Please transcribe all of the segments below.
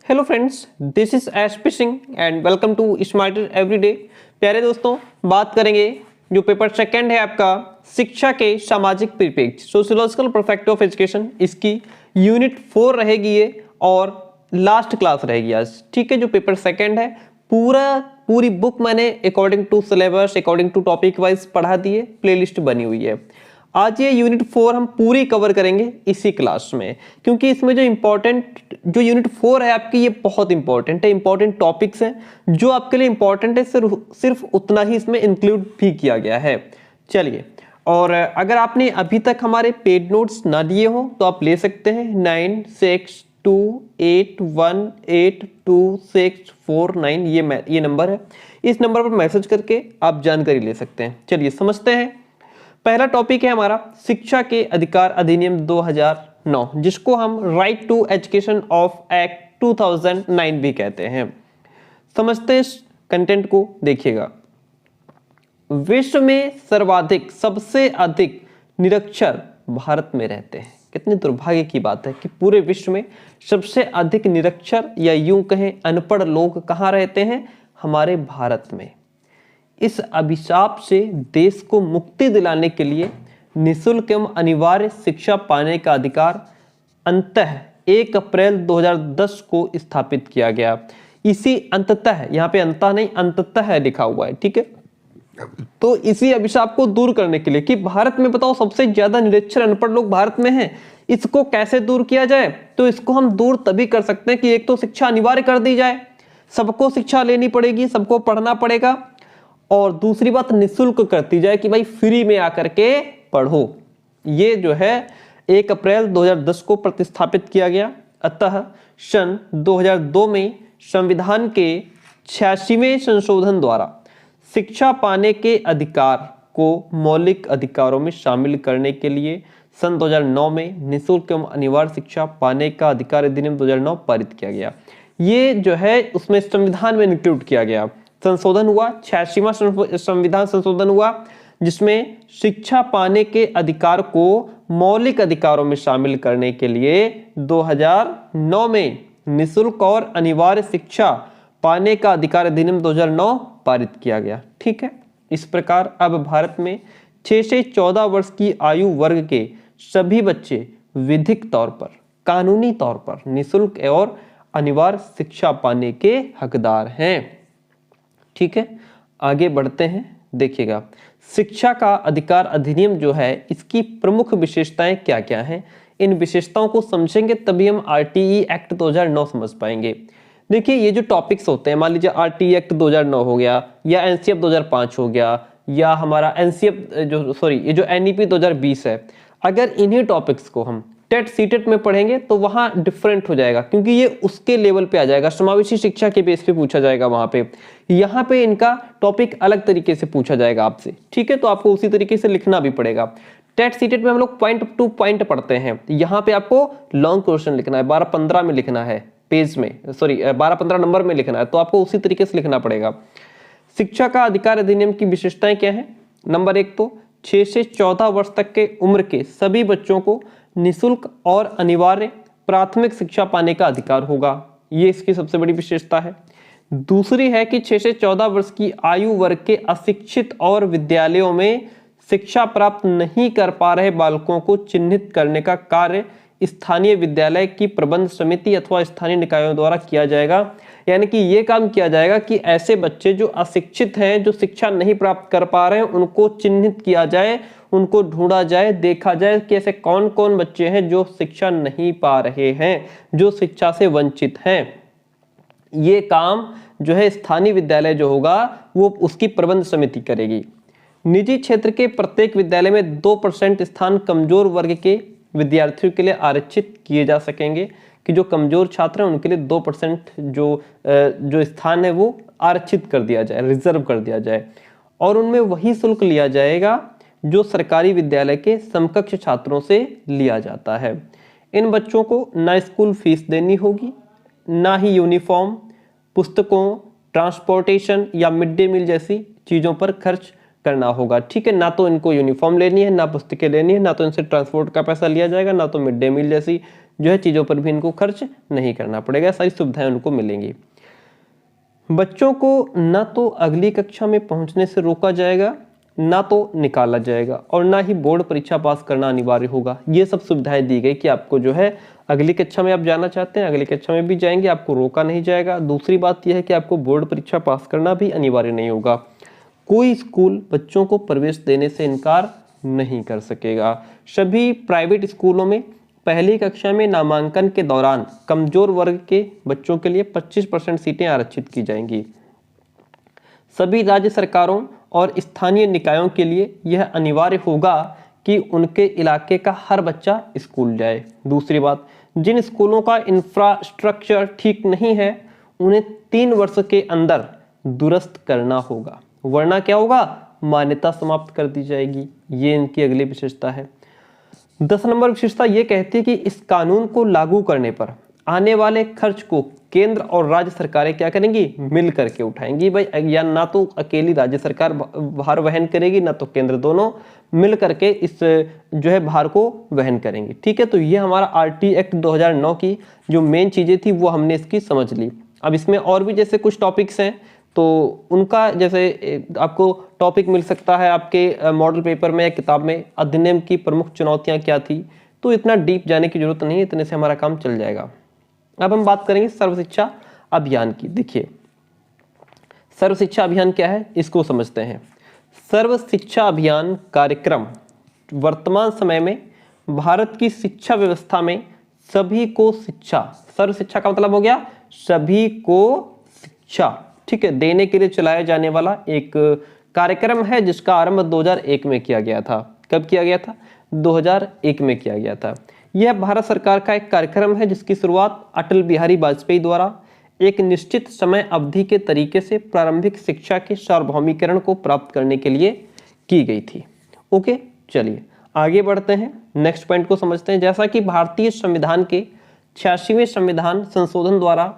Hello friends, this is SP Singh and welcome to smarter everyday. प्यारे दोस्तों, बात करेंगे जो पेपर सेकंड है आपका शिक्षा के सामाजिक परिप्रेक्ष्य सोशियोलॉजिकल परस्पेक्टिव ऑफ एजुकेशन। इसकी यूनिट 4 रहेगी ये और लास्ट क्लास रहेगी आज। ठीक है, जो पेपर सेकंड है पूरी बुक मैंने according to syllabus according to topic wise पढ़ा दी है, प्लेलिस्ट बनी हुई है। आज ये यूनिट 4 हम पूरी कवर करेंगे इसी क्लास में, क्योंकि इसमें जो यूनिट 4 है आपकी, ये बहुत इंपॉर्टेंट है। इंपॉर्टेंट टॉपिक्स हैं जो आपके लिए इंपॉर्टेंट है, सिर्फ उतना ही इसमें इंक्लूड भी किया गया है। चलिए, और अगर आपने अभी तक हमारे पेड नोट्स ना लिए हो तो आप ले सकते हैं 9628182649, ये नंबर है। इस नंबर पर मैसेज करके आप जानकारी ले सकते हैं। चलिए समझते हैं। पहला टॉपिक है हमारा शिक्षा के अधिकार अधिनियम 2009, जिसको हम right to education of act 2009 भी कहते हैं। समझते हैं इस कंटेंट को, देखिएगा। विश्व में सबसे अधिक निरक्षर भारत में रहते हैं। कितनी दुर्भाग्य की बात है कि पूरे विश्व में सबसे अधिक निरक्षर या यूं कहें अनपढ़ लोग कहाँ रहते हैं? हमारे भारत में। इस अभिशाप से देश को मुक्ति दिलाने के लिए निःशुल्क एवं अनिवार्य शिक्षा पाने का अधिकार अंततः 1 अप्रैल 2010 को स्थापित किया गया। इसी अंततः, यहाँ पे अंततः नहीं अंततः लिखा हुआ है, ठीक है। तो इसी अभिशाप को दूर करने के लिए कि भारत में बताओ सबसे ज्यादा निरक्षर अनपढ़ लोग भारत में हैं, इसको कैसे दूर किया जाए? तो इसको हम दूर तभी कर सकते हैं कि एक तो शिक्षा अनिवार्य कर दी जाए, सबको शिक्षा लेनी पड़ेगी, सबको पढ़ना पड़ेगा, और दूसरी बात निःशुल्क करती जाए कि भाई फ्री में आकर के पढ़ो। ये जो है 1 अप्रैल 2010 को प्रतिस्थापित किया गया। अतः सन 2002 में संविधान के 86वें संशोधन द्वारा शिक्षा पाने के अधिकार को मौलिक अधिकारों में शामिल करने के लिए सन 2009 में निःशुल्क एवं अनिवार्य शिक्षा पाने का अधिकार अधिनियम 2009 पारित किया गया। ये जो है उसमें संविधान में इंक्लूड किया गया, संशोधन हुआ, 86वां संविधान संशोधन हुआ, जिसमें शिक्षा पाने के अधिकार को मौलिक अधिकारों में शामिल करने के लिए 2009 में निःशुल्क और अनिवार्य शिक्षा पाने का अधिकार अधिनियम 2009 पारित किया गया। ठीक है, इस प्रकार अब भारत में 6 से 14 वर्ष की आयु वर्ग के सभी बच्चे विधिक तौर पर, कानूनी तौर पर निःशुल्क और अनिवार्य शिक्षा पाने के हकदार हैं। ठीक है, आगे बढ़ते हैं। देखिएगा, शिक्षा का अधिकार अधिनियम जो है, इसकी प्रमुख विशेषताएं क्या क्या हैं? इन विशेषताओं को समझेंगे तभी हम आरटीई एक्ट 2009 समझ पाएंगे। देखिए, ये जो टॉपिक्स होते हैं, मान लीजिए आरटीई एक्ट 2009 हो गया, या एनसीएफ 2005 हो गया, या हमारा एनसीएफ ये जो एनईपी 2020 है, अगर इन्हीं टॉपिक्स को हम टेट सीटेट में पढ़ेंगे तो वहां डिफरेंट हो जाएगा, क्योंकि ये उसके लेवल पे आ जाएगा, समावेशी शिक्षा के बेस पे पूछा जाएगा वहां पे। यहाँ पे इनका टॉपिक अलग तरीके से पूछा जाएगा आपसे। ठीक है, तो आपको उसी तरीके से लिखना भी पड़ेगा। टेट सीटेट में हम लोग पॉइंट टू पॉइंट पढ़ते हैं, यहाँ पे आपको लॉन्ग क्वेश्चन लिखना है, 12-15 में लिखना है पेज में, 12-15 नंबर में लिखना है, तो आपको उसी तरीके से लिखना पड़ेगा। शिक्षा का अधिकार अधिनियम की विशेषताएं क्या है? नंबर 1 तो 6 से 14 वर्ष तक के उम्र के सभी बच्चों को निःशुल्क और अनिवार्य प्राथमिक शिक्षा पाने का अधिकार होगा। ये इसकी सबसे बड़ी विशेषता है। दूसरी है कि 6 से 14 वर्ष की आयु वर्ग के अशिक्षित और विद्यालयों में शिक्षा प्राप्त नहीं कर पा रहे बालकों को चिन्हित करने का कार्य स्थानीय विद्यालय की प्रबंध समिति अथवा स्थानीय निकायों द्वारा किया जाएगा। यानी कि ये काम किया जाएगा कि ऐसे बच्चे जो अशिक्षित हैं, जो शिक्षा नहीं प्राप्त कर पा रहे हैं, उनको चिन्हित किया जाए, उनको ढूंढा जाए, देखा जाए कि ऐसे कौन कौन बच्चे हैं जो शिक्षा नहीं पा रहे हैं, जो शिक्षा से वंचित हैं। ये काम जो है स्थानीय विद्यालय जो होगा वो उसकी प्रबंध समिति करेगी। निजी क्षेत्र के प्रत्येक विद्यालय में 2% स्थान कमजोर वर्ग के विद्यार्थियों के लिए आरक्षित किए जा सकेंगे, कि जो कमजोर छात्र हैं उनके लिए 2% जो स्थान है वो आरक्षित कर दिया जाए, रिजर्व कर दिया जाए, और उनमें वही शुल्क लिया जाएगा जो सरकारी विद्यालय के समकक्ष छात्रों से लिया जाता है। इन बच्चों को ना स्कूल फीस देनी होगी, ना ही यूनिफॉर्म, पुस्तकों, ट्रांसपोर्टेशन या मिड डे मील जैसी चीज़ों पर खर्च करना होगा। ठीक है, ना तो इनको यूनिफॉर्म लेनी है, ना पुस्तकें लेनी है, ना तो इनसे ट्रांसपोर्ट का पैसा लिया जाएगा, ना तो मिड डे मील जैसी जो है चीज़ों पर भी इनको खर्च नहीं करना पड़ेगा, सारी सुविधाएं उनको मिलेंगी। बच्चों को ना तो अगली कक्षा में पहुंचने से रोका जाएगा, ना तो निकाला जाएगा, और ना ही बोर्ड परीक्षा पास करना अनिवार्य होगा। ये सब सुविधाएं दी गई कि आपको जो है अगली कक्षा में आप जाना चाहते हैं अगली कक्षा में भी जाएंगे, आपको रोका नहीं जाएगा। दूसरी बात यह है कि आपको बोर्ड परीक्षा पास करना भी अनिवार्य नहीं होगा। कोई स्कूल बच्चों को प्रवेश देने से इनकार नहीं कर सकेगा। सभी प्राइवेट स्कूलों में पहली कक्षा में नामांकन के दौरान कमजोर वर्ग के बच्चों के लिए 25% सीटें आरक्षित की जाएंगी। सभी राज्य सरकारों और स्थानीय निकायों के लिए यह अनिवार्य होगा कि उनके इलाके का हर बच्चा स्कूल जाए। दूसरी बात, जिन स्कूलों का इंफ्रास्ट्रक्चर ठीक नहीं है उन्हें 3 वर्ष के अंदर दुरुस्त करना होगा, वरना क्या होगा, मान्यता समाप्त कर दी जाएगी। ये इनकी अगली विशेषता है। 10 नंबर विशेषता ये कहती है कि इस कानून को लागू करने पर आने वाले खर्च को केंद्र और राज्य सरकारें क्या करेंगी, मिल करके उठाएंगी। भाई या ना तो अकेली राज्य सरकार भार वहन करेगी ना तो केंद्र, दोनों मिल करके इस जो है भार को वहन करेंगे। ठीक है, तो ये हमारा आरटी एक्ट 2009 की जो मेन चीजें थी वो हमने इसकी समझ ली। अब इसमें और भी जैसे कुछ टॉपिक्स हैं तो उनका जैसे आपको टॉपिक मिल सकता है आपके मॉडल पेपर में या किताब में, अधिनियम की प्रमुख चुनौतियां क्या थी, तो इतना डीप जाने की जरूरत नहीं है, इतने से हमारा काम चल जाएगा। अब हम बात करेंगे सर्व शिक्षा अभियान की। देखिए सर्व शिक्षा अभियान क्या है इसको समझते हैं। सर्व शिक्षा अभियान कार्यक्रम वर्तमान समय में भारत की शिक्षा व्यवस्था में सभी को शिक्षा, सर्व शिक्षा का मतलब हो गया सभी को शिक्षा, ठीक है, देने के लिए चलाया जाने वाला एक कार्यक्रम है जिसका आरंभ 2001 में किया गया था। कब किया गया था, 2001 में किया गया था। यह भारत सरकार का एक कार्यक्रम है जिसकी शुरुआत अटल बिहारी वाजपेयी द्वारा एक निश्चित समय अवधि के तरीके से प्रारंभिक शिक्षा के सार्वभौमिकरण को प्राप्त करने के लिए की गई थी। ओके, चलिए आगे बढ़ते हैं, नेक्स्ट पॉइंट को समझते हैं। जैसा कि भारतीय संविधान के 86वें संविधान संशोधन द्वारा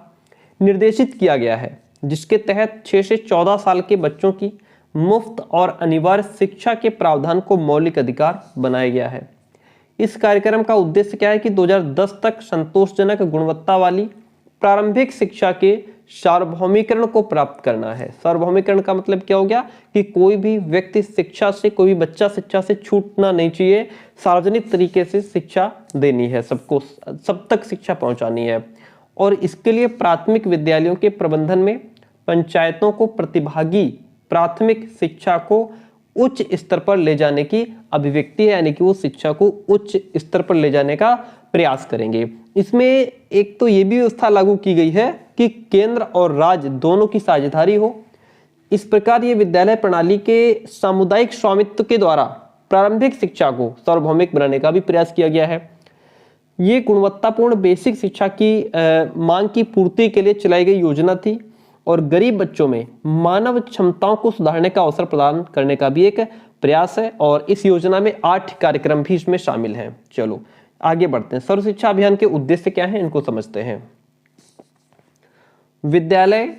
निर्देशित किया गया है, जिसके तहत 6 से 14 साल के बच्चों की मुफ्त और अनिवार्य शिक्षा के प्रावधान को मौलिक अधिकार बनाया गया है। इस कार्यक्रम का उद्देश्य क्या है कि 2010 तक संतोषजनक गुणवत्ता वाली प्रारंभिक शिक्षा के सार्वभौमिकरण को प्राप्त करना है। सार्वभौमिकरण का मतलब क्या हो गया कि कोई भी व्यक्ति शिक्षा से, कोई भी बच्चा शिक्षा से छूटना नहीं चाहिए, सार्वजनिक तरीके से शिक्षा देनी है, सबको सब तक शिक्षा पहुंचानी है। और इसके लिए प्राथमिक विद्यालयों के प्रबंधन में पंचायतों को प्रतिभागी प्राथमिक शिक्षा को उच्च स्तर पर ले जाने की अभिव्यक्ति है, यानी कि वो शिक्षा को उच्च स्तर पर ले जाने का प्रयास करेंगे। इसमें एक तो ये भी व्यवस्था लागू की गई है कि केंद्र और राज्य दोनों की साझेदारी हो। इस प्रकार ये विद्यालय प्रणाली के सामुदायिक स्वामित्व के द्वारा प्रारंभिक शिक्षा को सार्वभौमिक बनाने का भी प्रयास किया गया है। ये गुणवत्तापूर्ण बेसिक शिक्षा की मांग की पूर्ति के लिए चलाई गई योजना थी और गरीब बच्चों में मानव क्षमताओं को सुधारने का अवसर प्रदान करने का भी एक प्रयास है। और इस योजना में 8 कार्यक्रम भी इसमें शामिल हैं। चलो आगे बढ़ते हैं। सर्व शिक्षा अभियान के उद्देश्य क्या है इनको समझते हैं। विद्यालय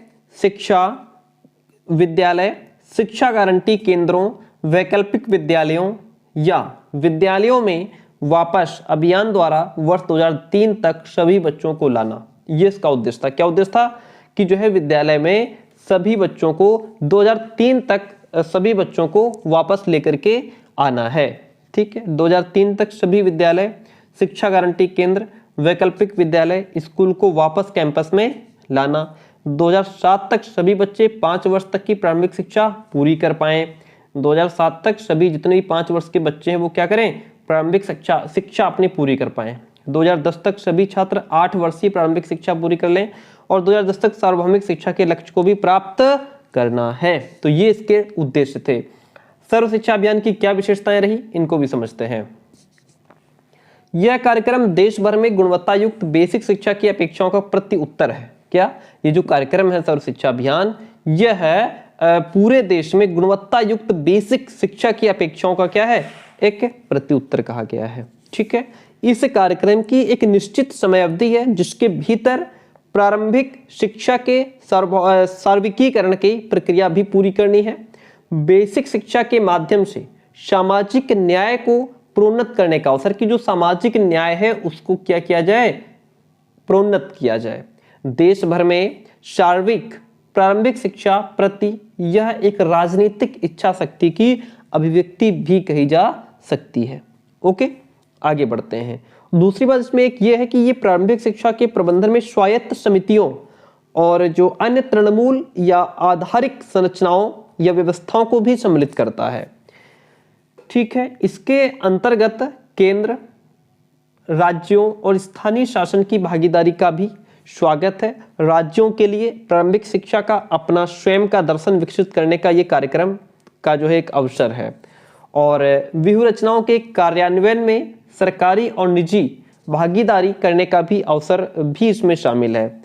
शिक्षा गारंटी केंद्रों, वैकल्पिक विद्यालयों या विद्यालयों में वापस अभियान द्वारा वर्ष 2003 तक सभी बच्चों को लाना, ये इसका उद्देश्य था। क्या उद्देश्य था कि जो है विद्यालय में सभी बच्चों को 2003 तक सभी बच्चों को वापस लेकर के आना है। ठीक है, 2003 तक सभी विद्यालय, शिक्षा गारंटी केंद्र, वैकल्पिक विद्यालय, स्कूल को वापस कैंपस में लाना। 2007 तक सभी बच्चे 5 वर्ष तक की प्रारंभिक शिक्षा पूरी कर पाएं। 2007 तक सभी जितने भी 5 वर्ष के बच्चे हैं वो क्या करें, प्रारंभिक शिक्षा अपनी पूरी कर पाएं। 2010 तक सभी छात्र 8 वर्षीय प्रारंभिक शिक्षा पूरी कर लें और 2010 तक सार्वभौमिक शिक्षा के लक्ष्य को भी प्राप्त करना है। तो ये इसके उद्देश्य थे। सर्व शिक्षा अभियान की क्या विशेषताएं रही इनको भी समझते हैं। यह कार्यक्रम देश भर में गुणवत्ता युक्त बेसिक शिक्षा की अपेक्षाओं का प्रति उत्तर है। क्या ये जो कार्यक्रम है सर्व शिक्षा अभियान, यह है पूरे देश में गुणवत्ता युक्त बेसिक शिक्षा की अपेक्षाओं का क्या है, एक प्रत्युत्तर कहा गया है। ठीक है, इस कार्यक्रम की एक निश्चित समय अवधि है जिसके भीतर प्रारंभिक शिक्षा के सार्वत्रिकीकरण की प्रक्रिया भी पूरी करनी है। बेसिक शिक्षा के माध्यम से सामाजिक न्याय को प्रोन्नत करने का अवसर, कि जो सामाजिक न्याय है उसको क्या किया जाए, प्रोन्नत किया जाए। देश भर में शारीरिक प्रारंभिक शिक्षा प्रति यह एक राजनीतिक इच्छा शक्ति की अभिव्यक्ति भी कही जा सकती है। ओके, आगे बढ़ते हैं। दूसरी बात इसमें एक ये है कि ये प्रारंभिक शिक्षा के प्रबंधन में स्वायत्त समितियों और जो अन्य तृणमूल या आधारिक संरचनाओं या व्यवस्थाओं को भी सम्मिलित करता है। ठीक है, इसके अंतर्गत केंद्र, राज्यों और स्थानीय शासन की भागीदारी का भी स्वागत है। राज्यों के लिए प्रारंभिक शिक्षा का अपना स्वयं का दर्शन विकसित करने का ये कार्यक्रम का जो है एक अवसर है, और व्यूह रचनाओं के कार्यान्वयन में सरकारी और निजी भागीदारी करने का भी अवसर भी इसमें शामिल है।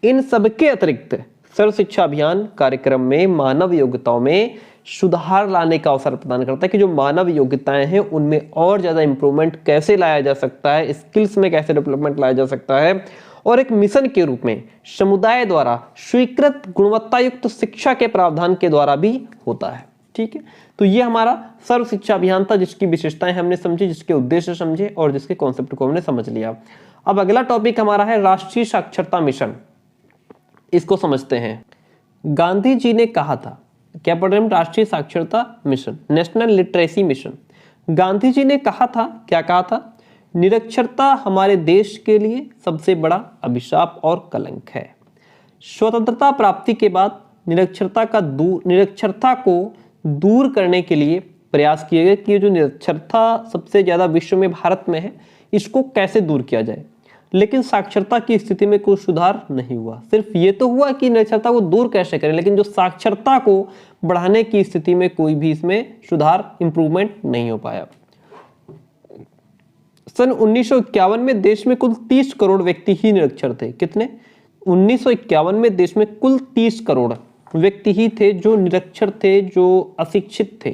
इन सबके अतिरिक्त सर्व शिक्षा अभियान कार्यक्रम में मानव योग्यताओं में सुधार लाने का अवसर प्रदान करता है, कि जो मानव योग्यताएं हैं उनमें और ज्यादा इंप्रूवमेंट कैसे लाया जा सकता है, स्किल्स में कैसे डेवलपमेंट लाया जा सकता है, और एक मिशन के रूप में समुदाय द्वारा स्वीकृत गुणवत्तायुक्त शिक्षा के प्रावधान के द्वारा भी होता है। ठीक है, तो ये हमारा सर्व शिक्षा अभियान था, जिसकी विशेषताएं हमने समझी, जिसके उद्देश्य समझे और जिसके कॉन्सेप्ट को हमने समझ लिया। अब अगला टॉपिक हमारा है राष्ट्रीय साक्षरता मिशन। इसको समझते हैं। गांधी जी ने कहा था, क्या पढ़ रहे हैं, राष्ट्रीय साक्षरता mission, national literacy mission. Gandhi ji ने कहा था, क्या कहा था, निरक्षरता हमारे देश के लिए सबसे बड़ा अभिशाप और कलंक है। स्वतंत्रता प्राप्ति के बाद निरक्षरता को दूर करने के लिए प्रयास किए गए कि जो निरक्षरता सबसे ज्यादा विश्व में भारत में है, इसको कैसे दूर किया जाए। लेकिन साक्षरता की स्थिति में कोई सुधार नहीं हुआ। सिर्फ ये तो हुआ कि निरक्षरता को दूर कैसे करें, लेकिन जो साक्षरता को बढ़ाने की स्थिति में कोई भी इसमें सुधार, इंप्रूवमेंट नहीं हो पाया। सन 1951 में देश में कुल 30 करोड़ व्यक्ति ही निरक्षर थे। कितने? 1951 में देश में कुल 30 करोड़ व्यक्ति ही थे जो निरक्षर थे, जो अशिक्षित थे।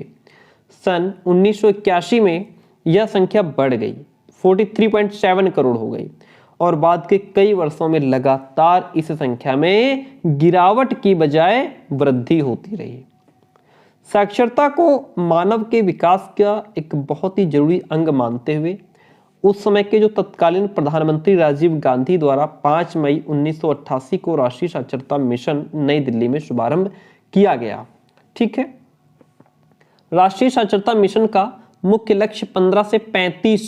सन 1981 में यह संख्या बढ़ गई, 43.7 करोड़ हो गई, और बाद के कई वर्षों में लगातार इस संख्या में गिरावट की बजाय वृद्धि होती रही। साक्षरता को मानव के विकास का एक बहुत ही जरूरी अंग मानते हुए उस समय के जो तत्कालीन प्रधानमंत्री राजीव गांधी द्वारा 5 मई 1988 को राष्ट्रीय साक्षरता मिशन नई दिल्ली में शुभारंभ किया गया। ठीक है, राष्ट्रीय साक्षरता मिशन का मुख्य लक्ष्य 15 से 35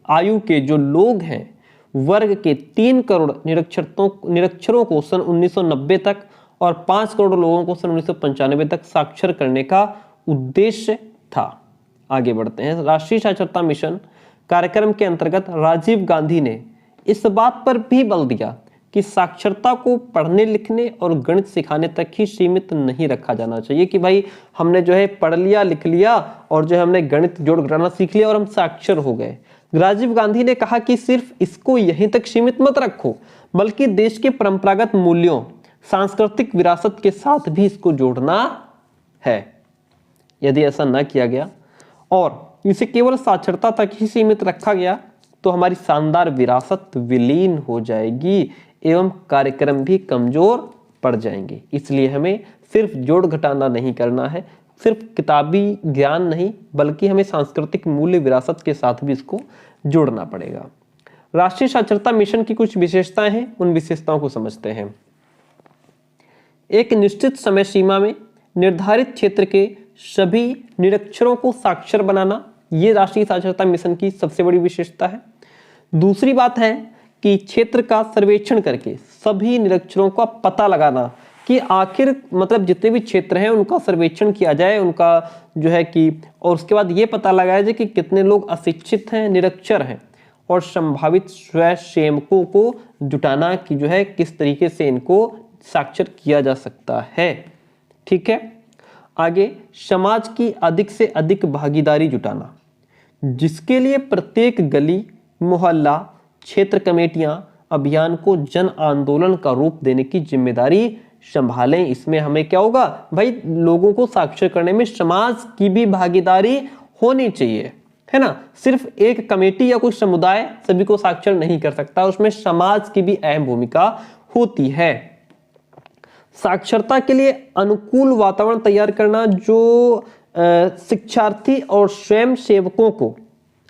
आयु के जो लोग हैं वर्ग के 3 करोड़ निरक्षरों को सन 1990 तक और 5 करोड़ लोगों को सन 1995 तक साक्षर करने का उद्देश्य था। आगे बढ़ते हैं। राष्ट्रीय साक्षरता मिशन कार्यक्रम के अंतर्गत राजीव गांधी ने इस बात पर भी बल दिया कि साक्षरता को पढ़ने लिखने और गणित सिखाने तक ही सीमित नहीं रखा जाना चाहिए, कि भाई हमने जो है पढ़ लिया, लिख लिया और जो है हमने गणित जोड़ घटाना सीख लिया और हम साक्षर हो गए। राजीव गांधी ने कहा कि सिर्फ इसको यहीं तक सीमित मत रखो, बल्कि देश के परंपरागत मूल्यों, सांस्कृतिक विरासत के साथ भी इसको जोड़ना है। यदि ऐसा न किया गया और इसे केवल साक्षरता तक ही सीमित रखा गया तो हमारी शानदार विरासत विलीन हो जाएगी एवं कार्यक्रम भी कमजोर पड़ जाएंगे। इसलिए हमें सिर्फ जोड़ घटाना नहीं करना है, सिर्फ किताबी ज्ञान नहीं, बल्कि हमें सांस्कृतिक मूल्य विरासत के साथ भी इसको जोड़ना पड़ेगा। राष्ट्रीय साक्षरता मिशन की कुछ विशेषताएं हैं, उन विशेषताओं को समझते हैं। एक निश्चित समय सीमा में निर्धारित क्षेत्र के सभी निरक्षरों को साक्षर बनाना, ये राष्ट्रीय साक्षरता मिशन की सबसे बड़ी विशेषता है। दूसरी बात है कि क्षेत्र का सर्वेक्षण करके सभी निरक्षरों का पता लगाना, कि आखिर मतलब जितने भी क्षेत्र हैं उनका सर्वेक्षण किया जाए, उनका जो है कि, और उसके बाद ये पता लगाया जाए कि कितने लोग अशिक्षित हैं, निरक्षर हैं, और संभावित स्वयंसेवकों को जुटाना कि जो है किस तरीके से इनको साक्षर किया जा सकता है। ठीक है, आगे समाज की अधिक से अधिक भागीदारी जुटाना, जिसके लिए प्रत्येक गली, मोहल्ला, क्षेत्र कमेटियां अभियान को जन आंदोलन का रूप देने की जिम्मेदारी संभालें। इसमें हमें क्या होगा भाई, लोगों को साक्षर करने में समाज की भी भागीदारी होनी चाहिए, है ना। सिर्फ एक कमेटी या कोई समुदाय सभी को साक्षर नहीं कर सकता, उसमें समाज की भी अहम भूमिका होती है। साक्षरता के लिए अनुकूल वातावरण तैयार करना, जो शिक्षार्थी और स्वयं सेवकों को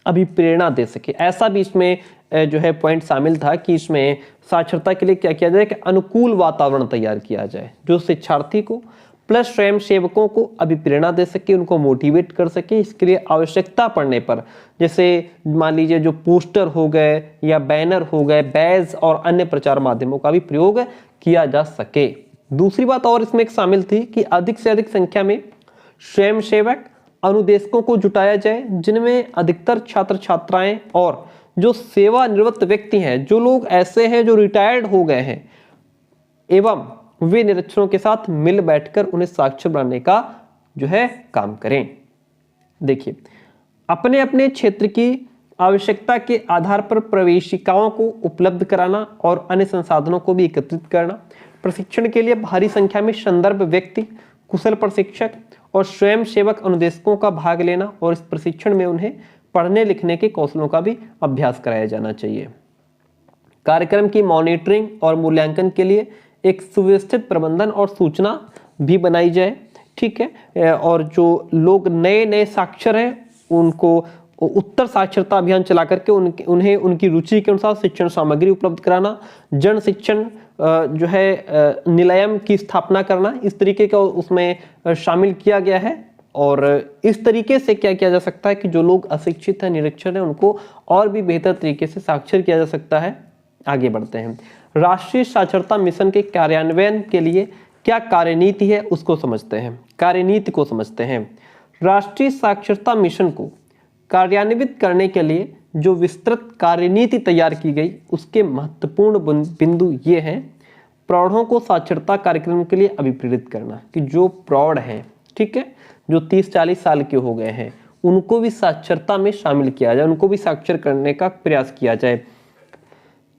अभिप्रेरणा दे सके। ऐसा भी इसमें जो है पॉइंट शामिल था कि इसमें साक्षरता के लिए क्या किया जाए कि अनुकूल वातावरण तैयार किया जाए जो शिक्षार्थी को प्लस स्वयं सेवकों को अभिप्रेरणा दे सके, उनको मोटिवेट कर सके। इसके लिए आवश्यकता पड़ने पर जैसे मान लीजिए जो पोस्टर हो गए या बैनर हो गए, बैज और अन्य प्रचार माध्यमों का भी प्रयोग किया जा सके। दूसरी बात और इसमें एक शामिल थी कि अधिक से अधिक संख्या में स्वयं सेवक अनुदेशकों को जुटाया जाए, जिनमें अधिकतर छात्र छात्राएं और जो सेवानिवृत्त व्यक्ति हैं, जो लोग ऐसे हैं जो रिटायर्ड हो गए हैं, एवं वे निरीक्षणों के साथ मिल बैठकर उन्हें साक्षर बनाने का जो है काम करें। देखिए, अपने अपने क्षेत्र की आवश्यकता के आधार पर प्रवेशिकाओं को उपलब्ध कराना और अन्य संसाधनों को भी एकत्रित करना, प्रशिक्षण के लिए भारी संख्या में संदर्भ व्यक्ति, कुशल प्रशिक्षक और स्वयं सेवक अनुदेशकों का भाग लेना और इस प्रशिक्षण में उन्हें पढ़ने लिखने के कौशलों का भी अभ्यास कराया जाना चाहिए। कार्यक्रम की मॉनिटरिंग और मूल्यांकन के लिए एक सुव्यवस्थित प्रबंधन और सूचना भी बनाई जाए, ठीक है। और जो लोग नए नए साक्षर हैं उनको उत्तर साक्षरता अभियान चला करके उन्हें उनकी रुचि के अनुसार शिक्षण सामग्री उपलब्ध कराना, जन शिक्षण जो है निलयम की स्थापना करना, इस तरीके का उसमें शामिल किया गया है। और इस तरीके से क्या किया जा सकता है कि जो लोग अशिक्षित हैं, निरक्षर हैं, उनको और भी बेहतर तरीके से साक्षर किया जा सकता है। आगे बढ़ते हैं। राष्ट्रीय साक्षरता मिशन के कार्यान्वयन के लिए क्या कार्यनीति है उसको समझते हैं। कार्यनीति को समझते हैं। राष्ट्रीय साक्षरता मिशन को कार्यान्वित करने के लिए जो विस्तृत कार्यनीति तैयार की गई उसके महत्वपूर्ण बिंदु ये हैं। प्रौढ़ों को साक्षरता कार्यक्रम के लिए अभिप्रेरित करना कि जो प्रौढ़ हैं, ठीक है, जो 30-40 साल के हो गए हैं, उनको भी साक्षरता में शामिल किया जाए, उनको भी साक्षर करने का प्रयास किया जाए।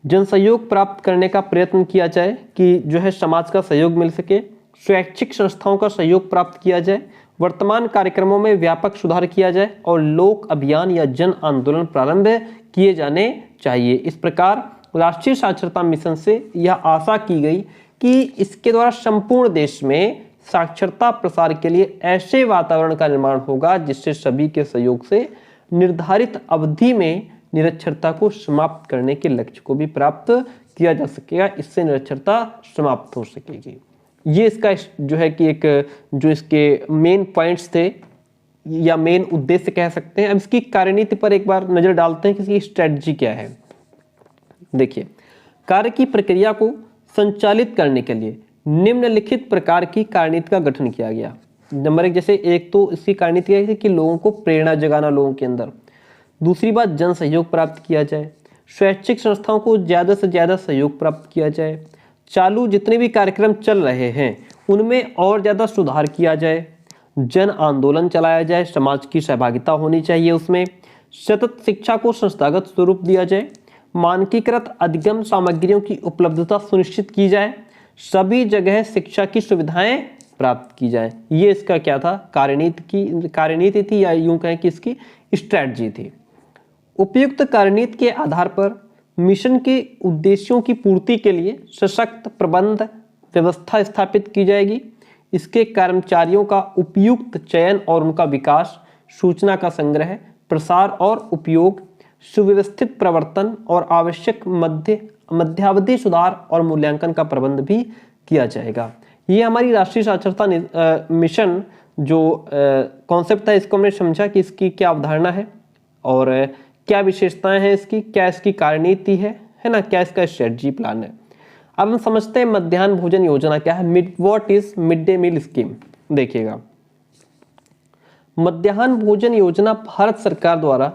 जन सहयोग प्राप्त करने का प्रयत्न किया जाए कि जो है समाज का सहयोग मिल सके। स्वैच्छिक संस्थाओं का सहयोग प्राप्त किया जाए। वर्तमान कार्यक्रमों में व्यापक सुधार किया जाए और लोक अभियान या जन आंदोलन प्रारंभ किए जाने चाहिए। इस प्रकार राष्ट्रीय साक्षरता मिशन से यह आशा की गई कि इसके द्वारा संपूर्ण देश में साक्षरता प्रसार के लिए ऐसे वातावरण का निर्माण होगा जिससे सभी के सहयोग से निर्धारित अवधि में निरक्षरता को समाप्त करने के लक्ष्य को भी प्राप्त किया जा सकेगा। इससे निरक्षरता समाप्त हो सकेगी। ये इसका जो है कि एक जो इसके मेन पॉइंट्स थे या मेन उद्देश्य कह सकते हैं। अब इसकी कार्यनीति पर एक बार नजर डालते हैं कि इसकी स्ट्रेटजी क्या है। देखिए, कार्य की प्रक्रिया को संचालित करने के लिए निम्नलिखित प्रकार की कार्यनीति का गठन किया गया। नंबर 1, जैसे एक तो इसकी कार्यनीति है कि लोगों को प्रेरणा जगाना लोगों के अंदर। दूसरी बात, जन सहयोग प्राप्त किया जाए। स्वैच्छिक संस्थाओं को ज़्यादा से ज़्यादा सहयोग प्राप्त किया जाए। चालू जितने भी कार्यक्रम चल रहे हैं उनमें और ज़्यादा सुधार किया जाए। जन आंदोलन चलाया जाए, समाज की सहभागिता होनी चाहिए उसमें। सतत शिक्षा को संस्थागत स्वरूप दिया जाए। मानकीकृत अधिगम सामग्रियों की उपलब्धता सुनिश्चित की जाए। सभी जगह शिक्षा की सुविधाएं प्राप्त की जाए। ये इसका क्या था, कार्यनीति थी या यूं कहें कि इसकी स्ट्रैटेजी थी। उपयुक्त कार्यनीति के आधार पर मिशन के उद्देश्यों की पूर्ति के लिए सशक्त प्रबंध व्यवस्था स्थापित की जाएगी। इसके कर्मचारियों का उपयुक्त चयन और उनका विकास, सूचना का संग्रह, प्रसार और उपयोग, सुव्यवस्थित प्रवर्तन और आवश्यक मध्यावधि सुधार और मूल्यांकन का प्रबंध भी किया जाएगा। ये हमारी राष्ट्रीय साक्षरता मिशन जो कॉन्सेप्ट है, इसको हमने समझा कि इसकी क्या अवधारणा है और क्या विशेषताएं हैं इसकी, क्या इसकी कार्यनीति है ना, क्या इसका स्ट्रेटजी प्लान है। अब हम समझते हैं मध्याह्न भोजन योजना क्या है। What is mid day meal scheme. देखिएगा, मध्याह्न भोजन योजना भारत सरकार द्वारा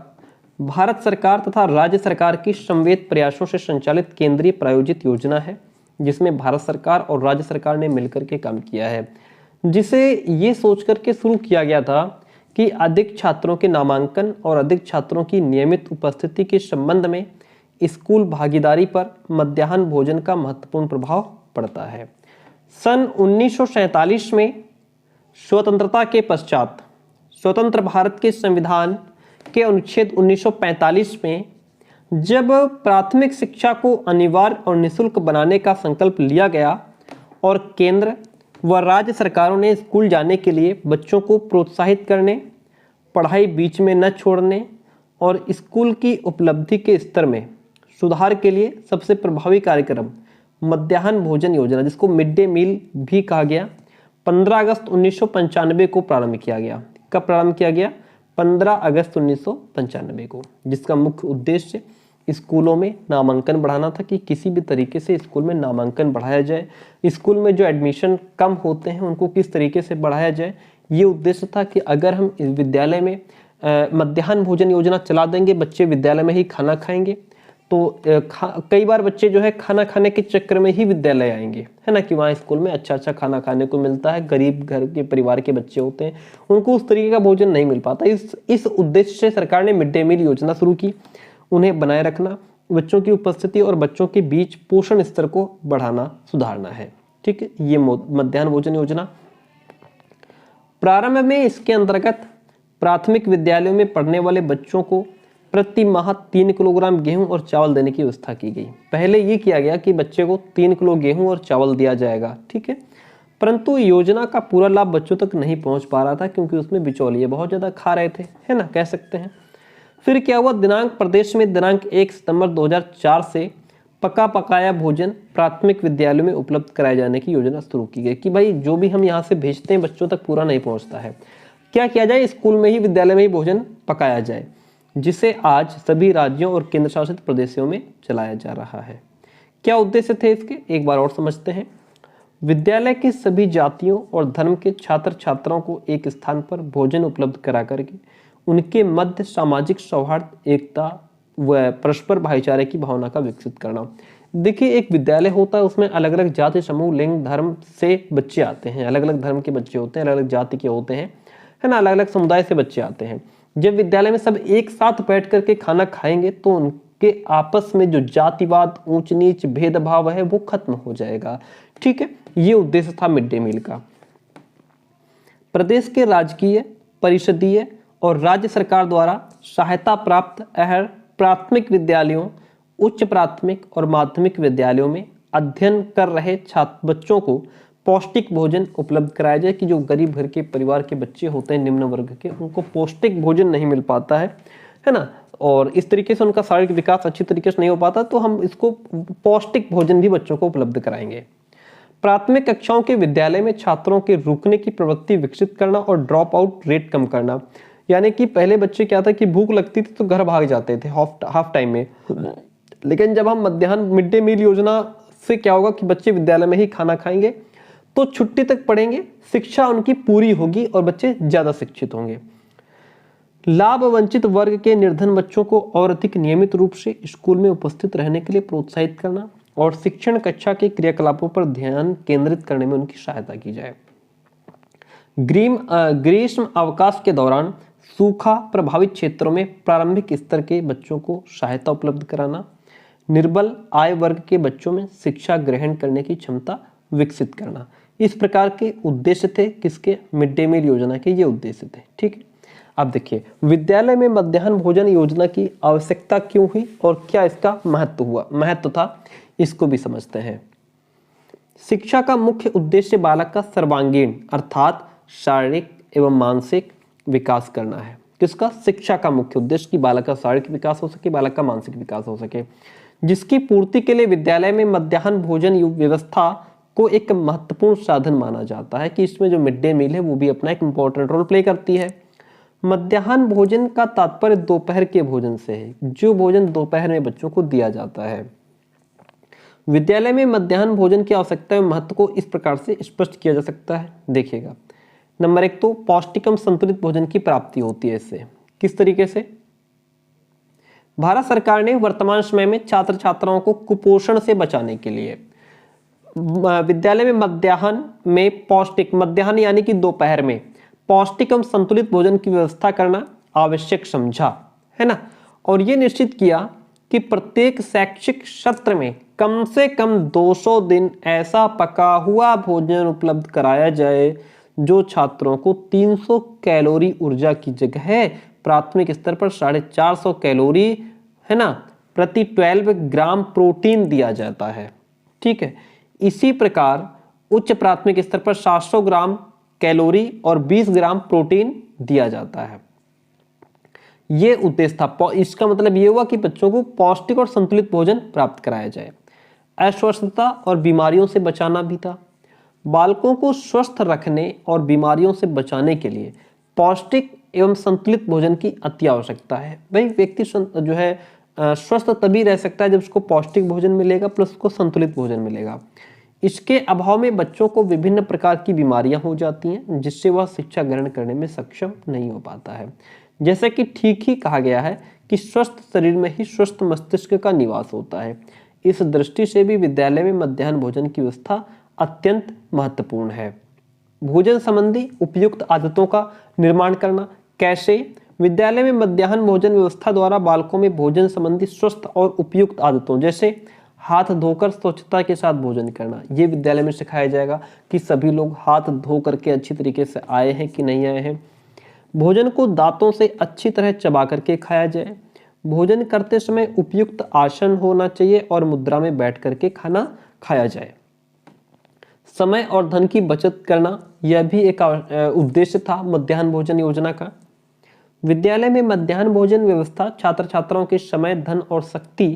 भारत सरकार तथा राज्य सरकार की समवेत प्रयासों से संचालित केंद्रीय प्रायोजित योजना है, जिसमें भारत सरकार और राज्य सरकार ने मिलकर के काम किया है, जिसे ये सोच करके शुरू किया गया था कि अधिक छात्रों के नामांकन और अधिक छात्रों की नियमित उपस्थिति के संबंध में स्कूल भागीदारी पर मध्याह्न भोजन का महत्वपूर्ण प्रभाव पड़ता है। सन 1947 में स्वतंत्रता के पश्चात स्वतंत्र भारत के संविधान के अनुच्छेद 1945 में जब प्राथमिक शिक्षा को अनिवार्य और निःशुल्क बनाने का संकल्प लिया गया और केंद्र व राज्य सरकारों ने स्कूल जाने के लिए बच्चों को प्रोत्साहित करने, पढ़ाई बीच में न छोड़ने और स्कूल की उपलब्धि के स्तर में सुधार के लिए सबसे प्रभावी कार्यक्रम मध्याह्न भोजन योजना, जिसको मिड डे मील भी कहा गया, 15 अगस्त 1995 को प्रारंभ किया गया। कब प्रारंभ किया गया? 15 अगस्त 1995 को, जिसका मुख्य उद्देश्य स्कूलों में नामांकन बढ़ाना था कि किसी भी तरीके से स्कूल में नामांकन बढ़ाया जाए, स्कूल में जो एडमिशन कम होते हैं उनको किस तरीके से बढ़ाया जाए। ये उद्देश्य था कि अगर हम इस विद्यालय में मध्याह्न भोजन योजना चला देंगे, बच्चे विद्यालय में ही खाना खाएंगे, तो कई बार बच्चे जो है खाना खाने के चक्कर में ही विद्यालय आएंगे, है ना, कि वहाँ स्कूल में अच्छा अच्छा खाना खाने को मिलता है। गरीब घर के परिवार के बच्चे होते हैं, उनको उस तरीके का भोजन नहीं मिल पाता। इस उद्देश्य से सरकार ने मिड डे मील योजना शुरू की। उन्हें बनाए रखना, बच्चों की उपस्थिति और बच्चों के बीच पोषण स्तर को बढ़ाना, सुधारना है। ठीक है, ये मध्याह्न भोजन योजना। प्रारंभ में इसके अंतर्गत प्राथमिक विद्यालयों में पढ़ने वाले बच्चों को प्रति माह 3 किलोग्राम गेहूं और चावल देने की व्यवस्था की गई। पहले ये किया गया कि बच्चे को 3 किलो गेहूं और चावल दिया जाएगा, ठीक है, परंतु योजना का पूरा लाभ बच्चों तक नहीं पहुंच पा रहा था क्योंकि उसमें बिचौलिए बहुत ज़्यादा खा रहे थे, है ना, कह सकते हैं। फिर क्या हुआ, प्रदेश में दिनांक 1 सितंबर 2004 से पका पकाया भोजन प्राथमिक विद्यालयों में उपलब्ध कराए जाने की योजना शुरू की गई कि भाई जो भी हम यहाँ से भेजते हैं बच्चों तक पूरा नहीं पहुँचता है, क्या किया जाए, स्कूल में ही, विद्यालय में ही भोजन पकाया जाए, जिसे आज सभी राज्यों और केंद्र शासित प्रदेशों में चलाया जा रहा है। क्या उद्देश्य थे इसके, एक बार और समझते हैं। विद्यालय के सभी जातियों और धर्म के छात्र छात्राओं को एक स्थान पर भोजन उपलब्ध करा करके उनके मध्य सामाजिक सौहार्द, एकता व परस्पर भाईचारे की भावना का विकसित करना। देखिए, एक विद्यालय होता है, उसमें अलग अलग जाति, समूह, लिंग, धर्म से बच्चे आते हैं, अलग अलग धर्म के बच्चे होते हैं, अलग अलग जाति के होते हैं, है ना, अलग अलग समुदाय से बच्चे आते हैं। जब विद्यालय में सब एक साथ बैठ करके खाना खाएंगे तो उनके आपस में जो जातिवाद, ऊंच नीच, भेदभाव है वो खत्म हो जाएगा। ठीक है, ये उद्देश्य था मिड डे मील का। प्रदेश के राजकीय, परिषदीय और राज्य सरकार द्वारा सहायता प्राप्त प्राथमिक विद्यालयों, उच्च प्राथमिक और माध्यमिक विद्यालयों में अध्ययन कर रहे छात्र बच्चों को पौष्टिक भोजन उपलब्ध कराया जाए कि जो गरीब घर के परिवार के बच्चे होते हैं, निम्न वर्ग के, उनको पौष्टिक भोजन नहीं मिल पाता है ना, और इस तरीके से उनका शारीरिक विकास अच्छी तरीके से नहीं हो पाता, तो हम इसको पौष्टिक भोजन भी बच्चों को उपलब्ध कराएंगे। प्राथमिक कक्षाओं के विद्यालय में छात्रों के रुकने की प्रवृत्ति विकसित करना और ड्रॉप आउट रेट कम करना, यानी कि पहले बच्चे क्या था कि भूख लगती थी तो घर भाग जाते थे हाफ टाइम में, लेकिन जब हम मध्याह्न मिड डे मील योजना से क्या होगा कि बच्चे विद्यालय में ही खाना खाएंगे तो छुट्टी तक पढ़ेंगे, शिक्षा उनकी पूरी होगी और बच्चे ज्यादा शिक्षित होंगे। लाभ वंचित वर्ग के निर्धन बच्चों को और अधिक नियमित रूप से स्कूल में उपस्थित रहने के लिए प्रोत्साहित करना और शिक्षण कक्षा के क्रियाकलापों पर ध्यान केंद्रित करने में उनकी सहायता की जाए। ग्रीष्म अवकाश के दौरान सूखा प्रभावित क्षेत्रों में प्रारंभिक स्तर के बच्चों को सहायता उपलब्ध कराना, निर्बल आय वर्ग के बच्चों में शिक्षा ग्रहण करने की क्षमता विकसित करना। इस प्रकार के उद्देश्य थे किसके, मिड डे मील योजना के ये उद्देश्य थे। ठीक है, अब देखिए विद्यालय में मध्याह्न भोजन योजना की आवश्यकता क्यों हुई और क्या इसका महत्व था, इसको भी समझते हैं। शिक्षा का मुख्य उद्देश्य बालक का सर्वांगीण अर्थात शारीरिक एवं मानसिक विकास करना है। किसका, शिक्षा का मुख्य उद्देश्य कि बालक का शारीरिक विकास हो सके, बालक का मानसिक विकास हो सके, जिसकी पूर्ति के लिए विद्यालय में मध्याह्न भोजन व्यवस्था को एक महत्वपूर्ण साधन माना जाता है कि इसमें जो मिड डे मील है वो भी अपना एक इंपॉर्टेंट रोल प्ले करती है। मध्याह्न भोजन का तात्पर्य दोपहर के भोजन से है, जो भोजन दोपहर में बच्चों को दिया जाता है। विद्यालय में मध्याह्न भोजन की आवश्यकता एवं महत्व को इस प्रकार से स्पष्ट किया जा सकता है। देखिएगा, नंबर 1 तो पौष्टिक एवं संतुलित भोजन की प्राप्ति होती है इससे। किस तरीके से, भारत सरकार ने वर्तमान समय में छात्र छात्राओं को कुपोषण से बचाने के लिए विद्यालय में मध्याह्न में पौष्टिक, मध्याह्न यानी कि दोपहर में पौष्टिक एवं संतुलित भोजन की व्यवस्था करना आवश्यक समझा, है ना, और ये निश्चित किया कि प्रत्येक शैक्षिक सत्र में कम से कम 200 दिन ऐसा पका हुआ भोजन उपलब्ध कराया जाए जो छात्रों को 300 कैलोरी ऊर्जा की जगह प्राथमिक स्तर पर 450 कैलोरी, है ना, प्रति 12 ग्राम प्रोटीन दिया जाता है। ठीक है, इसी प्रकार उच्च प्राथमिक स्तर पर 700 ग्राम कैलोरी और 20 ग्राम प्रोटीन दिया जाता है। ये उद्देश्य था। इसका मतलब ये हुआ कि बच्चों को पौष्टिक और संतुलित भोजन प्राप्त कराया जाए। अस्वस्थता और बीमारियों से बचाना भी था। बालकों को स्वस्थ रखने और बीमारियों से बचाने के लिए पौष्टिक एवं संतुलित भोजन की अति आवश्यकता है। भाई व्यक्ति जो है स्वस्थ तभी रह सकता है जब उसको पौष्टिक भोजन मिलेगा प्लस उसको संतुलित भोजन मिलेगा। इसके अभाव में बच्चों को विभिन्न प्रकार की बीमारियां हो जाती हैं जिससे वह शिक्षा ग्रहण करने में सक्षम नहीं हो पाता है। जैसे कि ठीक ही कहा गया है कि स्वस्थ शरीर में ही स्वस्थ मस्तिष्क का निवास होता है। इस दृष्टि से भी विद्यालय में मध्याह्न भोजन की व्यवस्था अत्यंत महत्वपूर्ण है। भोजन संबंधी उपयुक्त आदतों का निर्माण करना कैसे? विद्यालय में मध्याह्न भोजन व्यवस्था द्वारा बालकों में भोजन संबंधी स्वस्थ और उपयुक्त आदतों जैसे हाथ धोकर स्वच्छता के साथ भोजन करना, ये विद्यालय में सिखाया जाएगा कि सभी लोग हाथ धो करके अच्छी तरीके से आए हैं कि नहीं आए हैं। भोजन को दांतों से अच्छी तरह चबा करके खाया जाए। भोजन करते समय उपयुक्त आसन होना चाहिए और मुद्रा में बैठ करके खाना खाया जाए। समय और धन की बचत करना, यह भी एक उद्देश्य था मध्याह्न भोजन योजना का। विद्यालय में मध्याह्न भोजन व्यवस्था छात्र छात्राओं के समय, धन और शक्ति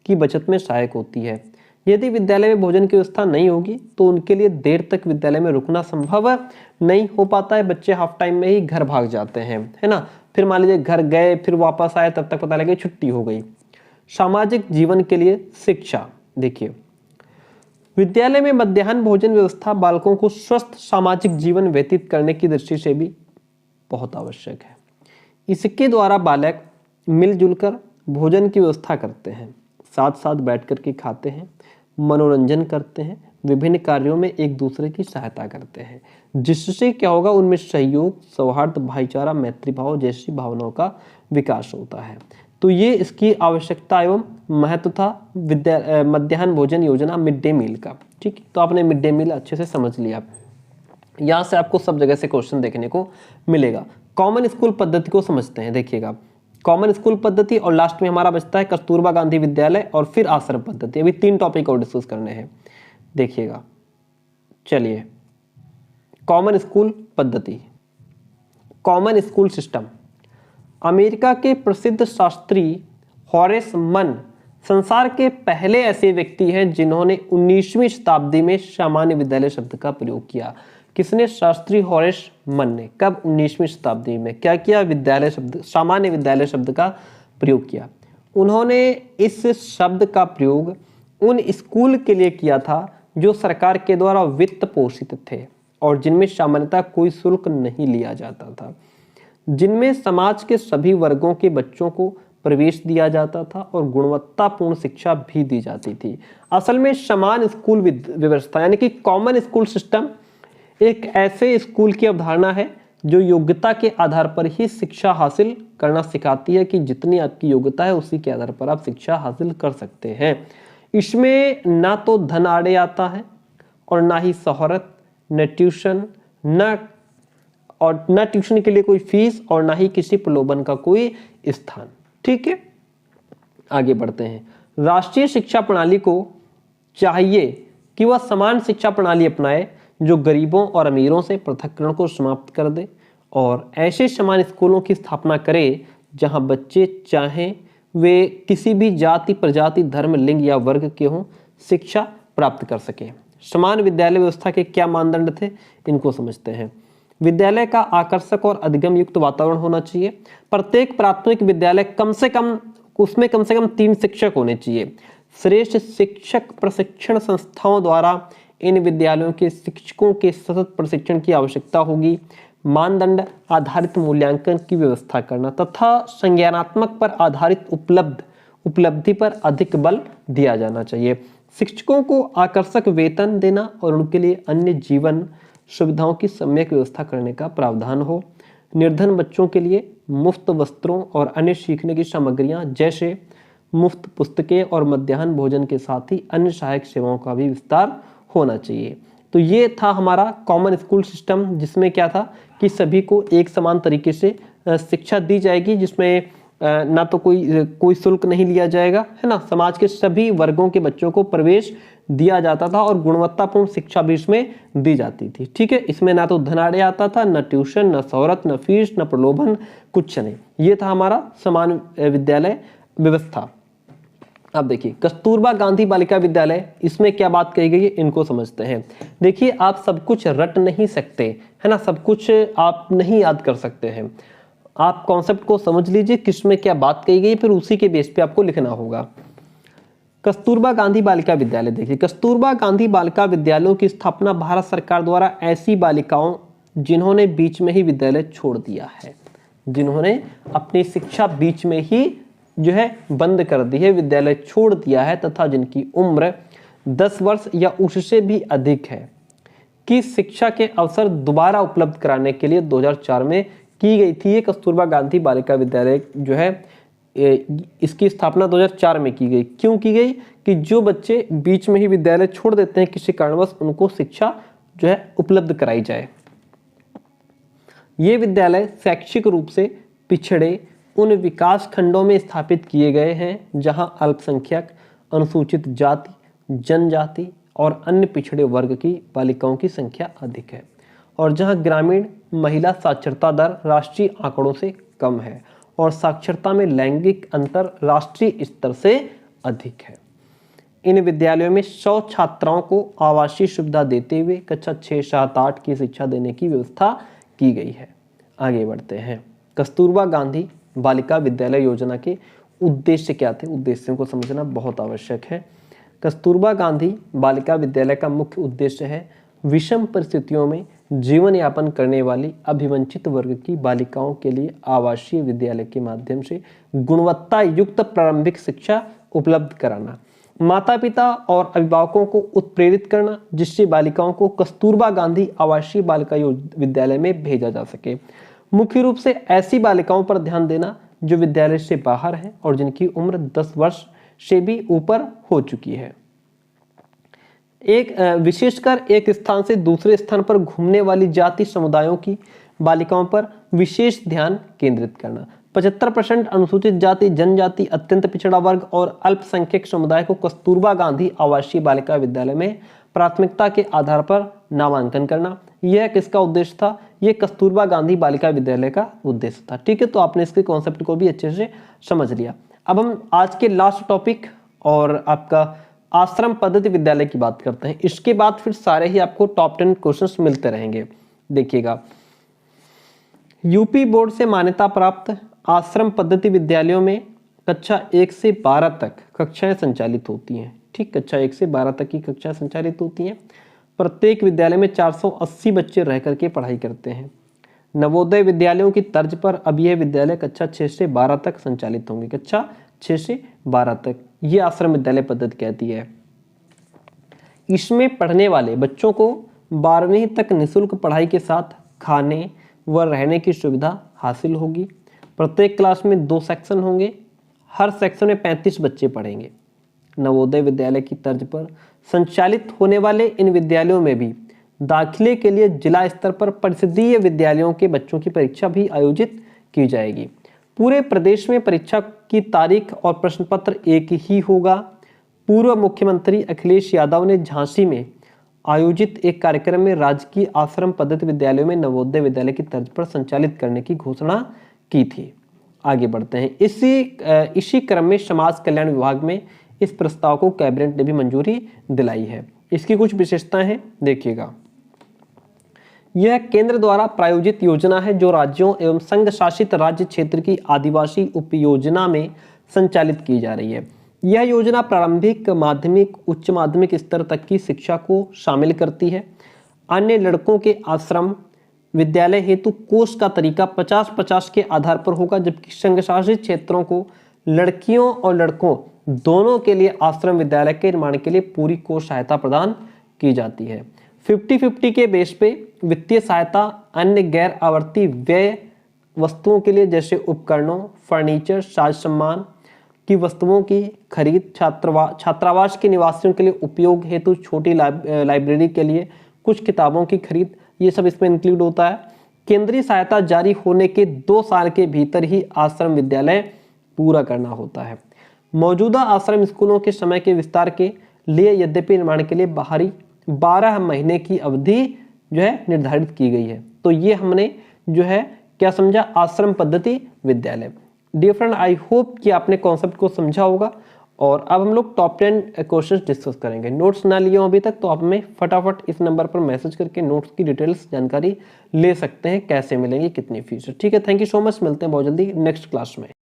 की बचत में सहायक होती है। यदि विद्यालय में भोजन की व्यवस्था नहीं होगी तो उनके लिए देर तक विद्यालय में रुकना संभव नहीं हो पाता है। बच्चे हाफ टाइम में ही घर भाग जाते हैं, है ना। फिर मान लीजिए घर गए, फिर वापस आए, तब तक पता लगे छुट्टी हो गई। सामाजिक जीवन के लिए शिक्षा, देखिए विद्यालय में मध्याह्न भोजन व्यवस्था बालकों को स्वस्थ सामाजिक जीवन व्यतीत करने की दृष्टि से भी बहुत आवश्यक है। इसके द्वारा बालक मिलजुल कर भोजन की व्यवस्था करते हैं, साथ साथ बैठ कर के खाते हैं, मनोरंजन करते हैं, विभिन्न कार्यों में एक दूसरे की सहायता करते हैं, जिससे क्या होगा, उनमें सहयोग, सौहार्द, भाईचारा, मैत्री भाव जैसी भावनाओं का विकास होता है। तो ये इसकी आवश्यकता एवं महत्व था मध्याह्न भोजन योजना मिड डे मील का। ठीक, तो आपने मिड डे मील अच्छे से समझ लिया। यहाँ से आपको सब जगह से क्वेश्चन देखने को मिलेगा। कॉमन स्कूल पद्धति को समझते हैं। देखिएगा, कॉमन स्कूल पद्धति और लास्ट में हमारा बचता है कस्तूरबा गांधी विद्यालय और फिर आश्रम पद्धति। अभी 3 टॉपिक और डिस्कस करने हैं। देखिएगा, चलिए, कॉमन स्कूल पद्धति, कॉमन स्कूल सिस्टम। अमेरिका के प्रसिद्ध शास्त्री हॉरेस मन संसार के पहले ऐसे व्यक्ति हैं जिन्होंने 19वीं शताब्दी में सामान्य विद्यालय शब्द का प्रयोग किया। किसने? शास्त्री हॉरेस मन ने। कब? 19वीं शताब्दी में। क्या किया? विद्यालय शब्द, सामान्य विद्यालय शब्द का प्रयोग किया। उन्होंने इस शब्द का प्रयोग उन स्कूल के लिए किया था जो सरकार के द्वारा वित्त पोषित थे और जिनमें सामान्यतः कोई शुल्क नहीं लिया जाता था, जिनमें समाज के सभी वर्गों के बच्चों को प्रवेश दिया जाता था और गुणवत्तापूर्ण शिक्षा भी दी जाती थी। असल में समान स्कूल व्यवस्था यानी कि कॉमन स्कूल सिस्टम एक ऐसे स्कूल की अवधारणा है जो योग्यता के आधार पर ही शिक्षा हासिल करना सिखाती है कि जितनी आपकी योग्यता है उसी के आधार पर आप शिक्षा हासिल कर सकते हैं। इसमें ना तो धन आड़े आता है और ना ही शोहरत, न ट्यूशन, न ट्यूशन के लिए कोई फीस और ना ही किसी प्रलोभन का कोई स्थान। ठीक है, आगे बढ़ते हैं। राष्ट्रीय शिक्षा प्रणाली को चाहिए कि वह समान शिक्षा प्रणाली अपनाए जो गरीबों और अमीरों से पृथक्करण को समाप्त कर दे और ऐसे समान स्कूलों की स्थापना करे जहां बच्चे चाहें वे किसी भी जाति, प्रजाति, धर्म, लिंग या वर्ग के हों, शिक्षा प्राप्त कर सकें। समान विद्यालय व्यवस्था के क्या मानदंड थे, इनको समझते हैं। विद्यालय का आकर्षक और अधिगम युक्त वातावरण होना चाहिए। प्रत्येक प्राथमिक विद्यालय कम से कम 3 शिक्षक होने चाहिए। श्रेष्ठ शिक्षक प्रशिक्षण संस्थाओं द्वारा इन विद्यालयों के शिक्षकों के सतत प्रशिक्षण की आवश्यकता होगी। मानदंड आधारित मूल्यांकन की व्यवस्था करना तथा संज्ञानात्मक पर आधारित उपलब्धि पर अधिक बल दिया जाना चाहिए। शिक्षकों को आकर्षक वेतन देना और उनके लिए अन्य जीवन सुविधाओं की सम्यक व्यवस्था करने का प्रावधान हो। निर्धन बच्चों के लिए मुफ्त वस्त्रों और अन्य सीखने की सामग्रियां जैसे मुफ्त पुस्तकें और मध्याह्न भोजन के साथ ही अन्य सहायक सेवाओं का भी विस्तार होना चाहिए। तो ये था हमारा कॉमन स्कूल सिस्टम, जिसमें क्या था कि सभी को एक समान तरीके से शिक्षा दी जाएगी, जिसमें ना तो कोई शुल्क नहीं लिया जाएगा, है ना। समाज के सभी वर्गों के बच्चों को प्रवेश दिया जाता था और गुणवत्तापूर्ण शिक्षा भी इसमें दी जाती थी। ठीक है, इसमें ना तो धनाढ़ आता था, न ट्यूशन, न शौहरत, न फीस, न प्रलोभन, कुछ नहीं। ये था हमारा समान विद्यालय व्यवस्था। अब देखिए कस्तूरबा गांधी बालिका विद्यालय, इसमें क्या बात कही गई है इनको समझते हैं। देखिए आप सब कुछ रट नहीं सकते है ना, सब कुछ आप नहीं याद कर सकते हैं। आप कॉन्सेप्ट को समझ लीजिए किसमें क्या बात कही गई, फिर उसी के बेस पे आपको लिखना होगा। कस्तूरबा गांधी बालिका विद्यालय, देखिए कस्तूरबा गांधी बालिका विद्यालयों की स्थापना भारत सरकार द्वारा ऐसी बालिकाओं जिन्होंने बीच में ही विद्यालय छोड़ दिया है, जिन्होंने अपनी शिक्षा बीच में ही जो है बंद कर दी है, विद्यालय छोड़ दिया है, तथा जिनकी उम्र 10 वर्ष या उससे भी अधिक है, की शिक्षा के अवसर दोबारा उपलब्ध कराने के लिए 2004 में की गई थी। ये कस्तूरबा गांधी बालिका विद्यालय जो है इसकी स्थापना 2004 में की गई। क्यों की गई कि जो बच्चे बीच में ही विद्यालय छोड़ देते हैं किसी कारणवश, उनको शिक्षा जो है उपलब्ध कराई जाए। ये विद्यालय शैक्षिक रूप से पिछड़े उन विकास खंडों में स्थापित किए गए हैं जहां अल्पसंख्यक, अनुसूचित जाति, जनजाति और अन्य पिछड़े वर्ग की बालिकाओं की संख्या अधिक है, और जहां ग्रामीण महिला साक्षरता दर राष्ट्रीय आंकड़ों से कम है और साक्षरता में लैंगिक अंतर राष्ट्रीय स्तर से अधिक है। इन विद्यालयों में 100 छात्राओं को आवासीय सुविधा देते हुए कक्षा 6, 7, 8 की शिक्षा देने की व्यवस्था की गई है। आगे बढ़ते हैं। कस्तूरबा गांधी बालिका विद्यालय योजना के उद्देश्य क्या थे, उद्देश्यों को समझना बहुत आवश्यक है। कस्तूरबा गांधी बालिका विद्यालय का मुख्य उद्देश्य है विषम परिस्थितियों में जीवन यापन करने वाली अभिवंचित वर्ग की बालिकाओं के लिए आवासीय विद्यालय के माध्यम से गुणवत्ता युक्त प्रारंभिक शिक्षा उपलब्ध कराना, माता पिता और अभिभावकों को उत्प्रेरित करना जिससे बालिकाओं को कस्तूरबा गांधी आवासीय बालिका विद्यालय में भेजा जा सके। मुख्य रूप से ऐसी बालिकाओं पर ध्यान देना जो विद्यालय से बाहर है और जिनकी उम्र 10 वर्ष से भी ऊपर हो चुकी है। एक विशेषकर एक स्थान से दूसरे स्थान पर घूमने वाली जाति समुदायों की बालिकाओं पर विशेष ध्यान केंद्रित करना। 75% अनुसूचित जाति, जनजाति, अत्यंत पिछड़ा वर्ग और अल्पसंख्यक समुदाय को कस्तूरबा गांधी आवासीय बालिका विद्यालय में प्राथमिकता के आधार पर नामांकन करना। यह किसका उद्देश्य था? यह कस्तूरबा गांधी बालिका विद्यालय का उद्देश्य था। ठीक है, तो आपने इसके कॉन्सेप्ट को भी अच्छे से समझ लिया। अब हम आज के लास्ट टॉपिक और आपका आश्रम पद्धति विद्यालय की बात करते हैं। इसके बाद फिर सारे ही आपको टॉप 10 क्वेश्चंस मिलते रहेंगे। देखिएगा, यूपी बोर्ड से मान्यता प्राप्त आश्रम पद्धति विद्यालयों में कक्षा 1 से 12 तक कक्षाएं संचालित होती हैं। ठीक, कक्षा 1 से 12 तक की कक्षाएं संचालित होती हैं। प्रत्येक विद्यालय में 480 बच्चे रह करके पढ़ाई करते हैं। नवोदय विद्यालयों की तर्ज पर अब यह विद्यालय कक्षा 6 से 12 तक संचालित होंगे। कक्षा 6 से 12 तक ये आश्रम विद्यालय पद्धति कहती है। इसमें पढ़ने वाले बच्चों को 12वीं तक निःशुल्क पढ़ाई के साथ खाने व रहने की सुविधा हासिल होगी। प्रत्येक क्लास में 2 सेक्शन होंगे, हर सेक्शन में 35 बच्चे पढ़ेंगे। नवोदय विद्यालय की तर्ज पर संचालित होने वाले इन विद्यालयों में भी दाखिले के लिए जिला स्तर पर परिषदीय विद्यालयों के बच्चों की परीक्षा भी आयोजित की जाएगी। पूरे प्रदेश में परीक्षा की तारीख और प्रश्न पत्र एक ही होगा। पूर्व मुख्यमंत्री अखिलेश यादव ने झांसी में आयोजित एक कार्यक्रम में राजकीय आश्रम पद्धति विद्यालयों में नवोदय विद्यालय की तर्ज पर संचालित करने की घोषणा की थी। आगे बढ़ते हैं। इसी क्रम में समाज कल्याण विभाग में इस प्रस्ताव को कैबिनेट ने भी मंजूरी दिलाई है। इसकी कुछ विशेषताएं हैं, देखिएगा। यह केंद्र द्वारा प्रायोजित योजना है जो राज्यों एवं संघ शासित राज्य क्षेत्र की आदिवासी उपयोजना में संचालित की जा रही है। यह योजना प्रारंभिक, माध्यमिक, उच्च माध्यमिक स्तर तक की शिक्षा को शामिल करती है। अन्य लड़कों के आश्रम विद्यालय हेतु कोष का तरीका 50-50 के आधार पर होगा, जबकि संघ शासित क्षेत्रों को लड़कियों और लड़कों दोनों के लिए आश्रम विद्यालय के निर्माण के लिए पूरी कोष सहायता प्रदान की जाती है। 50-50 के बेस पे वित्तीय सहायता अन्य गैर आवर्ती व्यय वस्तुओं के लिए जैसे उपकरणों, फर्नीचर, साज सम्मान की वस्तुओं की खरीद, छात्रावास के निवासियों के लिए उपयोग हेतु छोटी लाइब्रेरी के लिए कुछ किताबों की खरीद, ये सब इसमें इंक्लूड होता है। केंद्रीय सहायता जारी होने के 2 साल के भीतर ही आश्रम विद्यालय पूरा करना होता है। मौजूदा आश्रम स्कूलों के समय के विस्तार के लिए यद्यपि निर्माण के लिए बाहरी 12 महीने की अवधि जो है निर्धारित की गई है। तो ये हमने जो है क्या समझा, आश्रम पद्धति विद्यालय। डियर फ्रेंड, आई होप कि आपने कॉन्सेप्ट को समझा होगा। और अब हम लोग टॉप 10 क्वेश्चंस डिस्कस करेंगे। नोट्स ना लिए हो अभी तक तो आप हमें फटाफट इस नंबर पर मैसेज करके नोट्स की डिटेल्स जानकारी ले सकते हैं, कैसे मिलेंगे, कितनी फीस है। ठीक है, थैंक यू सो मच, मिलते हैं बहुत जल्दी नेक्स्ट क्लास में।